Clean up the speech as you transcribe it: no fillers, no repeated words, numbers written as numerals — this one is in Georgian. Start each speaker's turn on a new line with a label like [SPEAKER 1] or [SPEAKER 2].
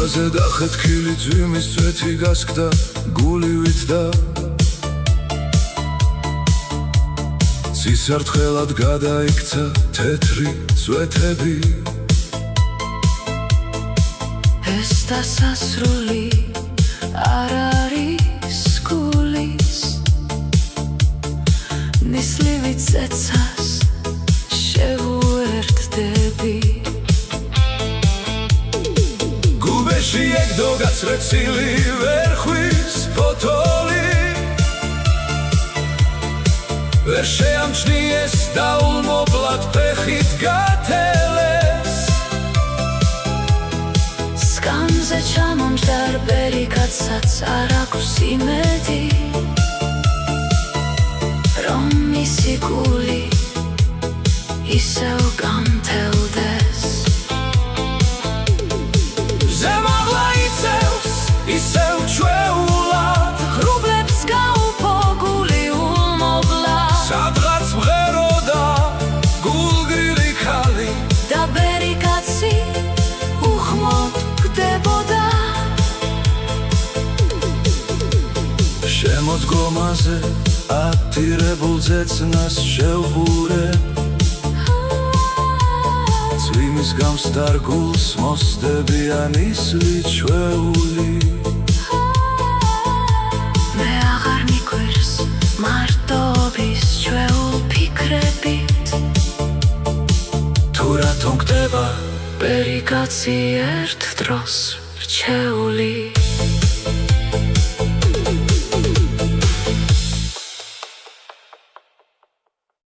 [SPEAKER 1] გოմაზე დახეთქილი ძვიმის წვეთი გასკდა გულივით და ცისარტყელად გადაიქცა თეთრი წვეთები.
[SPEAKER 2] ეს დასასრული არ არის გულის, ნისლივი წეცას შევუერთდები.
[SPEAKER 1] გუბეში ეგდო გაცრეცილი ვერხვის ფოთოლი, ვერ შეამჩნიეს დაულმობლად ფეხით გათელეს.
[SPEAKER 2] სკამზე ჩამომჯდარ ბერიკაცაც არ აქვს იმედი, რომ მისი გული ისევ გამთელდეს.
[SPEAKER 1] ზემაღლა იწევს ისევ ჩვეულად,
[SPEAKER 2] ღრუბლებს გაუფო გული ულმობლად,
[SPEAKER 1] სადღაც მღეროდა გულგრილი ქალი
[SPEAKER 2] და ბერიკაცი უხმოდ გდებოდა.
[SPEAKER 1] შემოდგომაზე ატირებულ ძეცნას შევღურებ, წვიმის გამსდარ გულს მოსდებიან ისვი ჩვეული.
[SPEAKER 2] მე აღარ მიგვირს მარტოობის ჩვეულ ფიქრებით,
[SPEAKER 1] თუ რატომ გდება
[SPEAKER 2] ბერიკაცი ერთ დროს რჩეული.